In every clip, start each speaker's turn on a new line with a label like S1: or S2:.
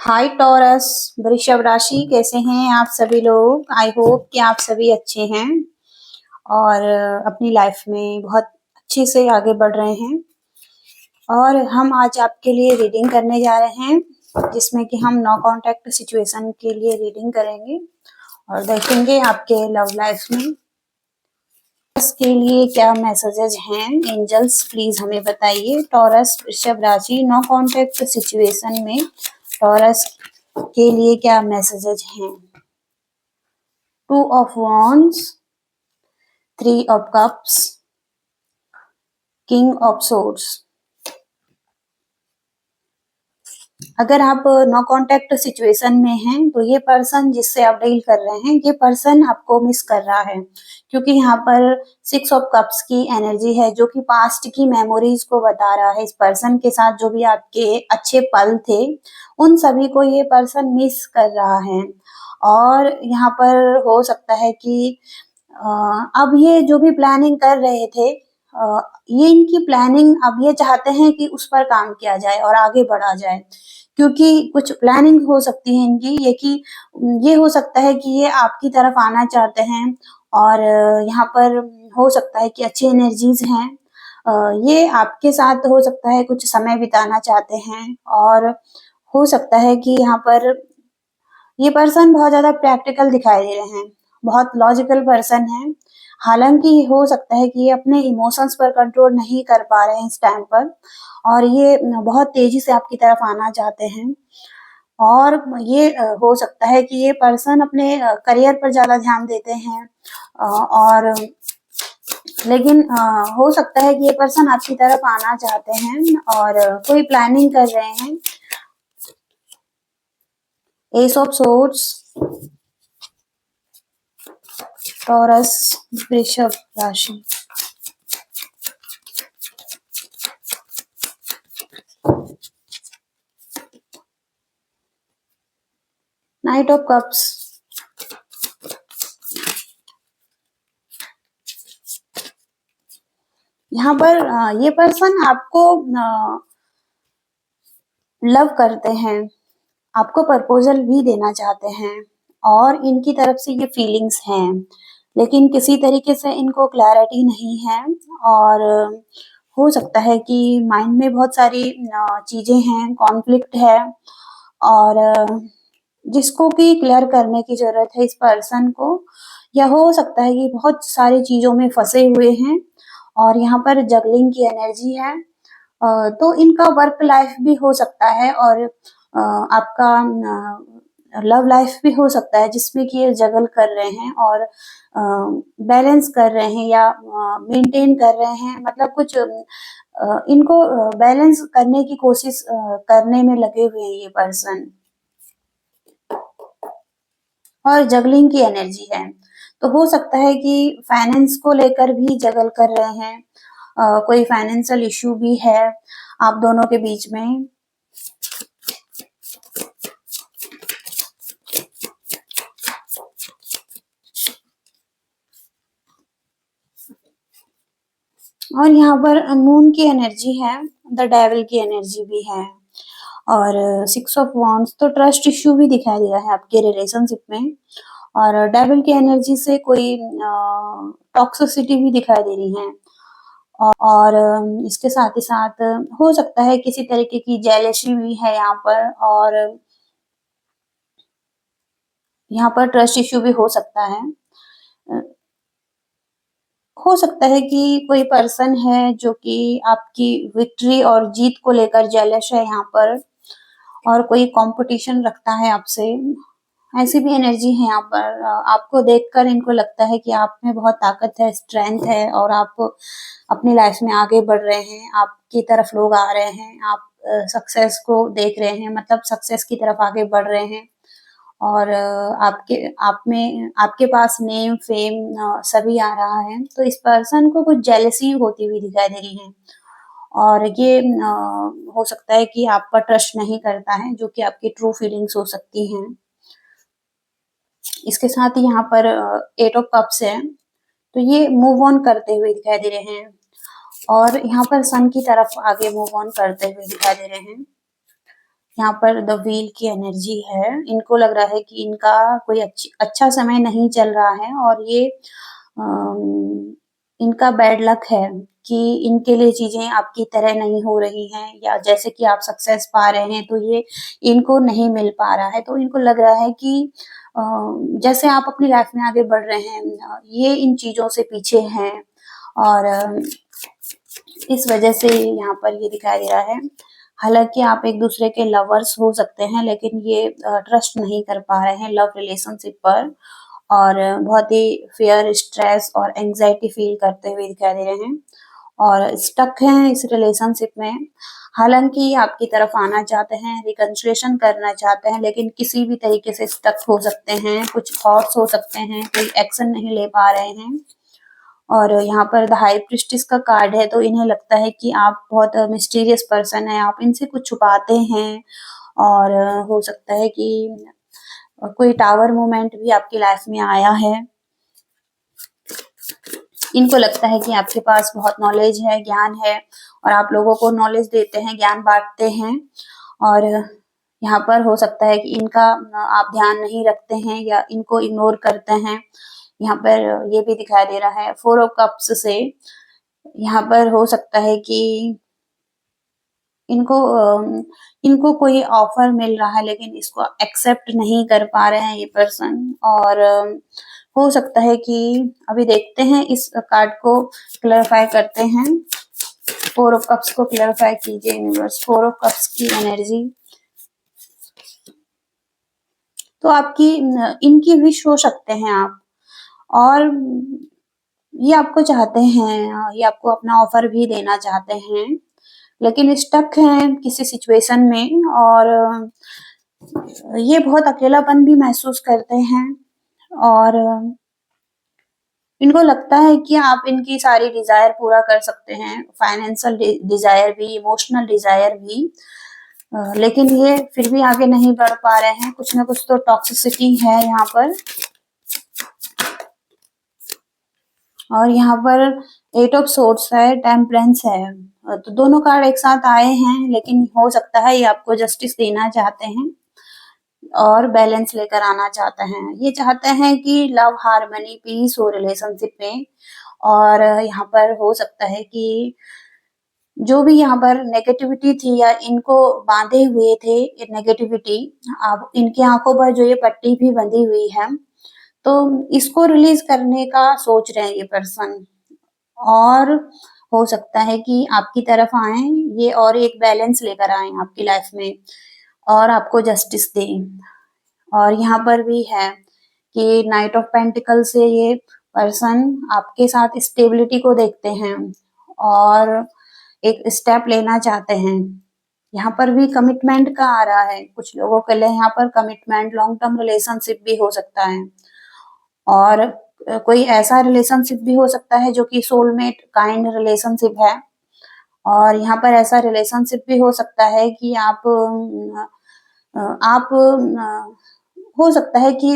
S1: हाय taurus, वृषभ राशि कैसे हैं आप सभी लोग। आई होप कि आप सभी अच्छे हैं और अपनी लाइफ में बहुत अच्छे से आगे बढ़ रहे हैं। और हम आज आपके लिए रीडिंग करने जा रहे हैं जिसमें कि हम नो कांटेक्ट सिचुएशन के लिए रीडिंग करेंगे और देखेंगे आपके लव लाइफ में इसके लिए क्या मैसेजेस हैं। एंजल्स प्लीज हमें बताइए। टॉरस वृषभ राशि नो कांटेक्ट सिचुएशन में टॉरस के लिए क्या मैसेजेस हैं। Two of wands, three of cups, king of swords। अगर आप नो कांटेक्ट सिचुएशन में हैं तो ये पर्सन जिससे आप डील कर रहे हैं ये पर्सन आपको मिस कर रहा है, क्योंकि यहाँ पर सिक्स ऑफ कप्स की एनर्जी है जो कि पास्ट की मेमोरीज को बता रहा है। इस पर्सन के साथ जो भी आपके अच्छे पल थे उन सभी को ये पर्सन मिस कर रहा है। और यहाँ पर हो सकता है कि अब ये जो भी प्लानिंग कर रहे थे ये इनकी प्लानिंग अब ये चाहते हैं कि उस पर काम किया जाए और आगे बढ़ा जाए, क्योंकि कुछ प्लानिंग हो सकती है इनकी ये कि ये हो सकता है कि ये आपकी तरफ आना चाहते हैं और यहाँ पर हो सकता है कि अच्छी एनर्जीज हैं। ये आपके साथ हो सकता है कुछ समय बिताना चाहते हैं और हो सकता है कि यहाँ पर ये पर्सन बहुत ज्यादा प्रैक्टिकल दिखाई दे रहे हैं, बहुत लॉजिकल पर्सन है। हालांकि हो सकता है कि ये अपने इमोशंस पर कंट्रोल नहीं कर पा रहे हैं इस टाइम पर और ये बहुत तेजी से आपकी तरफ आना चाहते हैं। और ये हो सकता है कि ये पर्सन अपने करियर पर ज्यादा ध्यान देते हैं और लेकिन हो सकता है कि ये पर्सन आपकी तरफ आना चाहते हैं और कोई प्लानिंग कर रहे हैं। एस ऑफ सोर्ड्स, टॉरस वृषभ राशि। नाइट ऑफ कप्स, यहाँ पर ये पर्सन आपको लव करते हैं, आपको प्रपोजल भी देना चाहते हैं और इनकी तरफ से ये फीलिंग्स हैं, लेकिन किसी तरीके से इनको क्लैरिटी नहीं है। और हो सकता है कि माइंड में बहुत सारी चीजें हैं, कॉन्फ्लिक्ट है और जिसको कि क्लियर करने की जरूरत है इस पर्सन को। या हो सकता है कि बहुत सारी चीजों में फंसे हुए हैं और यहाँ पर जगलिंग की एनर्जी है। तो इनका वर्क लाइफ भी हो सकता है और आपका लव लाइफ भी हो सकता है जिसमें कि ये जगल कर रहे हैं और बैलेंस कर रहे हैं या मेंटेन कर रहे हैं, मतलब कुछ इनको बैलेंस करने की कोशिश करने में लगे हुए हैं ये पर्सन। और जगलिंग की एनर्जी है तो हो सकता है कि फाइनेंस को लेकर भी जगल कर रहे हैं, कोई फाइनेंशियल इशू भी है आप दोनों के बीच में। और यहाँ पर मून की एनर्जी है, द डेविल की एनर्जी भी है और सिक्स ऑफ वॉन्ड्स, तो ट्रस्ट इश्यू भी दिखाई दे रहा है आपके रिलेशनशिप में। और डेविल की एनर्जी से कोई टॉक्सिसिटी भी दिखाई दे रही है और इसके साथ ही साथ हो सकता है किसी तरीके की जेलसी भी है यहाँ पर और यहाँ पर ट्रस्ट इश्यू भी हो सकता है। हो सकता है कि कोई पर्सन है जो कि आपकी विक्ट्री और जीत को लेकर जेलस है यहाँ पर और कोई कंपटीशन रखता है आपसे, ऐसी भी एनर्जी है यहाँ पर। आपको देखकर इनको लगता है कि आप में बहुत ताकत है, स्ट्रेंथ है और आप अपनी लाइफ में आगे बढ़ रहे हैं, आपकी तरफ लोग आ रहे हैं, आप सक्सेस को देख रहे हैं, मतलब सक्सेस की तरफ आगे बढ़ रहे हैं और आपके आप में आपके पास नेम फेम सभी आ रहा है। तो इस पर्सन को कुछ जेलसी होती हुई दिखाई दे रही है और ये हो सकता है कि आप पर ट्रस्ट नहीं करता है, जो कि आपकी ट्रू फीलिंग्स हो सकती हैं। इसके साथ ही यहाँ पर एट ऑफ कप्स है तो ये मूव ऑन करते हुए दिखाई दे रहे हैं और यहाँ पर सन की तरफ आगे मूव ऑन करते हुए दिखाई दे रहे हैं। यहाँ पर द व्हील की एनर्जी है। इनको लग रहा है कि इनका कोई अच्छा समय नहीं चल रहा है और ये इनका बैड लक है कि इनके लिए चीजें आपकी तरह नहीं हो रही हैं, या जैसे कि आप सक्सेस पा रहे हैं तो ये इनको नहीं मिल पा रहा है। तो इनको लग रहा है कि जैसे आप अपनी लाइफ में आगे बढ़ रहे हैं, ये इन चीजों से पीछे हैं और इस वजह से यहाँ पर ये दिखाई दे रहा है। हालांकि आप एक दूसरे के लवर्स हो सकते हैं, लेकिन ये ट्रस्ट नहीं कर पा रहे हैं लव रिलेशनशिप पर और बहुत ही फियर, स्ट्रेस और एंजाइटी फील करते हुए दिखाई दे रहे हैं और स्टक हैं इस रिलेशनशिप में। हालांकि आपकी तरफ आना चाहते हैं, रिकंसिलिएशन करना चाहते हैं, लेकिन किसी भी तरीके से स्टक हो सकते हैं, कुछ थॉट्स हो सकते हैं, कोई एक्शन नहीं ले पा रहे हैं। और यहाँ पर द हाई प्रीस्टेस का कार्ड है, तो इन्हें लगता है कि आप बहुत मिस्टीरियस पर्सन है, आप इनसे कुछ छुपाते हैं और हो सकता है कि कोई टावर मोमेंट भी आपकी लाइफ में आया है। इनको लगता है कि आपके पास बहुत नॉलेज है, ज्ञान है और आप लोगों को नॉलेज देते हैं, ज्ञान बांटते हैं और यहाँ पर हो सकता है कि इनका आप ध्यान नहीं रखते हैं या इनको इग्नोर करते हैं। यहाँ पर ये भी दिखाई दे रहा है 4 ऑफ कप्स से। यहाँ पर हो सकता है कि इनको इनको कोई ऑफर मिल रहा है, लेकिन इसको एक्सेप्ट नहीं कर पा रहे हैं ये पर्सन और हो सकता है कि अभी देखते हैं, इस कार्ड को क्लैरिफाई करते हैं। 4 ऑफ कप्स को क्लैरिफाई कीजिए यूनिवर्स। 4 ऑफ कप्स की एनर्जी, तो आपकी इनकी विश हो सकते हैं आप, और ये आपको चाहते हैं, ये आपको अपना ऑफर भी देना चाहते हैं, लेकिन स्टक हैं किसी सिचुएशन में और ये बहुत अकेलापन भी महसूस करते हैं और इनको लगता है कि आप इनकी सारी डिजायर पूरा कर सकते हैं, फाइनेंशियल डिजायर भी, इमोशनल डिजायर भी, लेकिन ये फिर भी आगे नहीं बढ़ पा रहे हैं। कुछ ना कुछ तो टॉक्सिसिटी है यहाँ पर और यहाँ पर 8 ऑफ सोर्ड्स है, टेम्परेंस है। तो दोनों कार्ड एक साथ आए हैं, लेकिन हो सकता है ये आपको जस्टिस देना चाहते हैं और बैलेंस लेकर आना चाहते हैं। ये चाहते हैं कि लव, हार्मनी, पीस हो रिलेशनशिप में और यहाँ पर हो सकता है कि जो भी यहाँ पर नेगेटिविटी थी या इनको बांधे हुए थे नेगेटिविटी, अब इनकी आंखों पर जो ये पट्टी भी बंधी हुई है, तो इसको रिलीज करने का सोच रहे हैं ये पर्सन और हो सकता है कि आपकी तरफ आए ये और एक बैलेंस लेकर आए आपकी लाइफ में और आपको जस्टिस दें। और यहाँ पर भी है कि नाइट ऑफ पेंटिकल से ये पर्सन आपके साथ स्टेबिलिटी को देखते हैं और एक स्टेप लेना चाहते हैं। यहाँ पर भी कमिटमेंट का आ रहा है, कुछ लोगों के लिए यहाँ पर कमिटमेंट, लॉन्ग टर्म रिलेशनशिप भी हो सकता है और कोई ऐसा रिलेशनशिप भी हो सकता है जो कि सोलमेट काइंड रिलेशनशिप है और यहाँ पर ऐसा रिलेशनशिप भी हो सकता है कि आप हो सकता है कि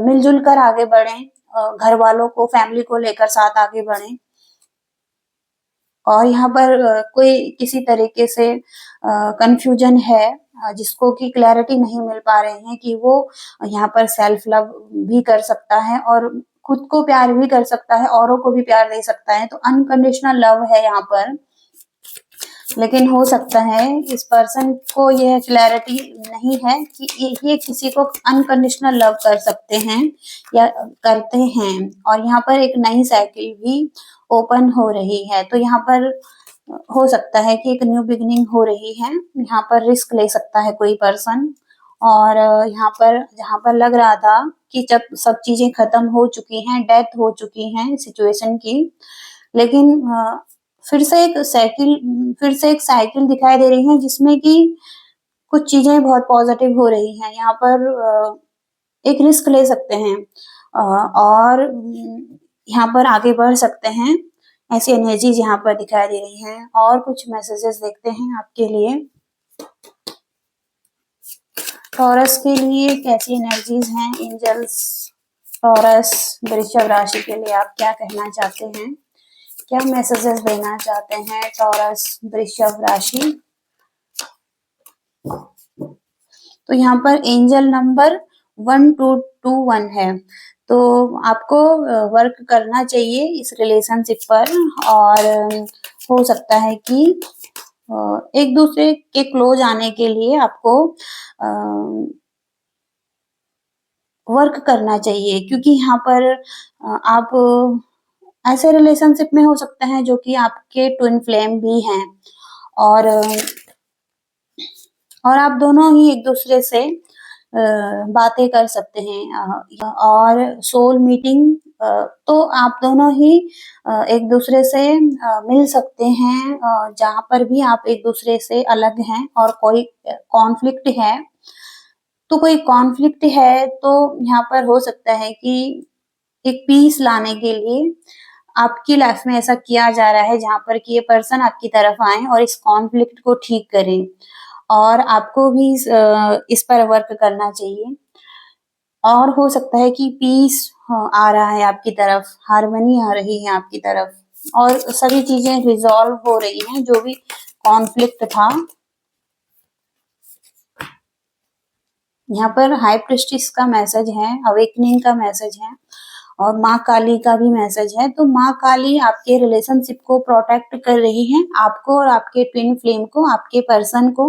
S1: मिलजुल कर आगे बढ़ें, घर वालों को, फैमिली को लेकर साथ आगे बढ़ें और यहाँ पर कोई किसी तरीके से कंफ्यूजन है, जिसको कि क्लैरिटी नहीं मिल पा रहे हैं कि वो यहाँ पर सेल्फ लव भी कर सकता है और खुद को प्यार भी कर सकता है, औरों को भी प्यार दे सकता है। तो अनकंडीशनल लव है यहाँ पर, लेकिन हो सकता है इस पर्सन को यह क्लैरिटी नहीं है कि ये किसी को अनकंडीशनल लव कर सकते हैं या करते हैं। और यहाँ पर एक नई साइकिल भी ओपन हो रही है, तो यहाँ पर हो सकता है कि एक न्यू बिगिनिंग हो रही है। यहाँ पर रिस्क ले सकता है कोई पर्सन और यहाँ पर जहाँ पर लग रहा था कि जब सब चीजें खत्म हो चुकी हैं, डेथ हो चुकी हैं सिचुएशन की, लेकिन फिर से एक साइकिल दिखाई दे रही है जिसमें कि कुछ चीजें बहुत पॉजिटिव हो रही हैं। यहाँ पर एक रिस्क ले सकते हैं और यहाँ पर आगे बढ़ सकते हैं। ऐसी एनर्जीज यहाँ पर दिखाई दे रही हैं और कुछ मैसेजेस देखते हैं आपके लिए। टॉरस के लिए कैसी एनर्जीज हैं एंजल्स? टॉरस वृषभ राशि के लिए आप क्या कहना चाहते हैं, क्या मैसेजेस देना चाहते हैं टॉरस वृषभ राशि? तो यहाँ पर एंजल नंबर 1221 है। तो आपको वर्क करना चाहिए इस रिलेशनशिप पर, और हो सकता है कि एक दूसरे के क्लोज आने के लिए आपको वर्क करना चाहिए, क्योंकि यहाँ पर आप ऐसे रिलेशनशिप में हो सकते हैं जो कि आपके ट्विन फ्लेम भी हैं, और आप दोनों ही एक दूसरे से बातें कर सकते हैं, और सोल मीटिंग, तो आप दोनों ही एक दूसरे से मिल सकते हैं, जहाँ पर भी आप एक दूसरे से अलग हैं और कोई कॉन्फ्लिक्ट है। तो कोई कॉन्फ्लिक्ट है तो यहाँ पर हो सकता है कि एक पीस लाने के लिए आपकी लाइफ में ऐसा किया जा रहा है, जहाँ पर कि ये पर्सन आपकी तरफ आए और इस कॉन्फ्लिक्ट को ठीक करें, और आपको भी इस पर वर्क करना चाहिए। और हो सकता है कि पीस आ रहा है आपकी तरफ, हार्मनी आ रही है आपकी तरफ, और सभी चीजें रिजॉल्व हो रही हैं, जो भी कॉन्फ्लिक्ट था। यहाँ पर हाई प्रिस्टिस का मैसेज है, अवेकनिंग का मैसेज है, और माँ काली का भी मैसेज है। तो माँ काली आपके रिलेशनशिप को प्रोटेक्ट कर रही है, आपको और आपके ट्विन फ्लेम को, आपके पर्सन को।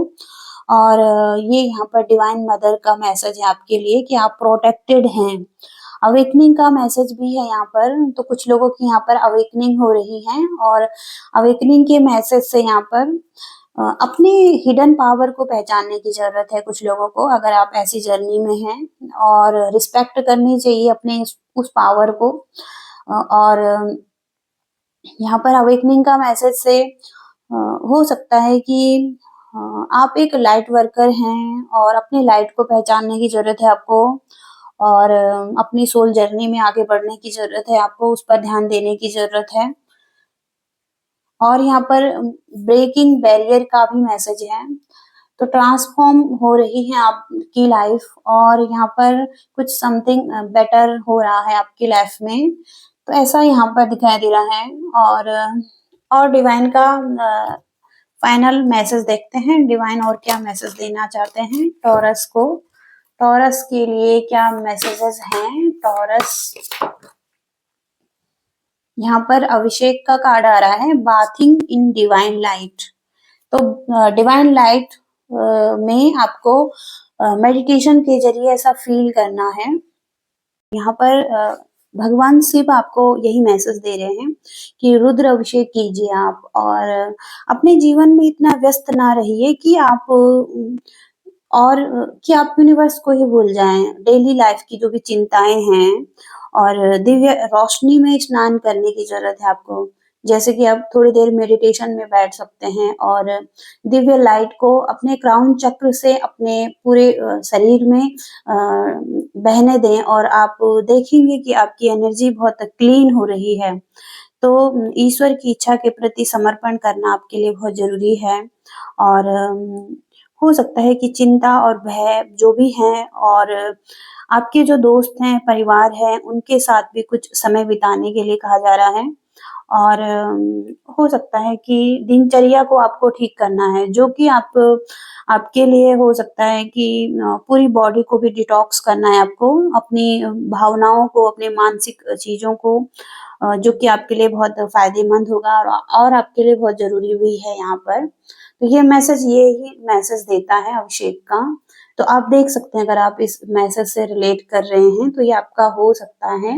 S1: और ये यहाँ पर डिवाइन मदर का मैसेज है आपके लिए कि आप प्रोटेक्टेड हैं। अवेकनिंग का मैसेज भी है यहाँ पर, तो कुछ लोगों की यहाँ पर अवेकनिंग हो रही है, और अवेकनिंग के मैसेज से यहाँ पर अपनी हिडन पावर को पहचानने की जरूरत है कुछ लोगों को, अगर आप ऐसी जर्नी में हैं, और रिस्पेक्ट करनी चाहिए अपने उस पावर को। और यहाँ पर अवेकनिंग का मैसेज से हो सकता है कि आप एक लाइट वर्कर हैं, और अपनी लाइट को पहचानने की जरूरत है आपको, और अपनी सोल जर्नी में आगे बढ़ने की जरूरत है आपको, उस पर ध्यान देने की जरूरत है। और यहाँ पर ब्रेकिंग बैरियर का भी मैसेज है, तो ट्रांसफॉर्म हो रही है आपकी लाइफ, और यहाँ पर कुछ समथिंग बेटर हो रहा है आपकी लाइफ में, तो ऐसा यहाँ पर दिखाई दे रहा है। और डिवाइन का फाइनल मैसेज देखते हैं, डिवाइन और क्या मैसेज देना चाहते हैं टॉरस को। टॉरस के लिए क्या मैसेजेस हैं टॉरस? यहाँ पर अभिषेक का कार्ड आ रहा है, बाथिंग इन डिवाइन लाइट। तो डिवाइन लाइट में आपको मेडिटेशन के जरिए ऐसा फील करना है। यहाँ पर भगवान शिव आपको यही मैसेज दे रहे हैं कि रुद्र अभिषेक कीजिए आप, और अपने जीवन में इतना व्यस्त ना रहिए कि आप यूनिवर्स को ही भूल जाएं। डेली लाइफ की जो भी चिंताएं हैं, और दिव्य रोशनी में स्नान करने की जरूरत है आपको। जैसे कि आप थोड़ी देर मेडिटेशन में बैठ सकते हैं, और दिव्य लाइट को अपने क्राउन चक्र से अपने पूरे शरीर में बहने दें, और आप देखेंगे कि आपकी एनर्जी बहुत क्लीन हो रही है। तो ईश्वर की इच्छा के प्रति समर्पण करना आपके लिए बहुत जरूरी है। और हो सकता है कि चिंता और भय जो भी हैं, और आपके जो दोस्त हैं, परिवार है, उनके साथ भी कुछ समय बिताने के लिए कहा जा रहा है। और हो सकता है कि दिनचर्या को आपको ठीक करना है, जो कि आपके लिए हो सकता है कि पूरी बॉडी को भी डिटॉक्स करना है आपको, अपनी भावनाओं को, अपने मानसिक चीजों को, जो कि आपके लिए बहुत फायदेमंद होगा, और आपके लिए बहुत जरूरी भी है यहाँ पर। तो ये ही मैसेज देता है अभिषेक का। तो आप देख सकते हैं, अगर आप इस मैसेज से रिलेट कर रहे हैं तो ये आपका हो सकता है,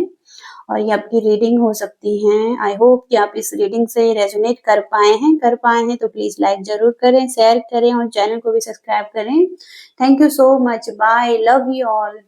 S1: और ये आपकी रीडिंग हो सकती है। आई होप कि आप इस रीडिंग से रेजोनेट कर पाए हैं तो प्लीज लाइक जरूर करें, शेयर करें, और चैनल को भी सब्सक्राइब करें। Thank you so much, bye, love you all.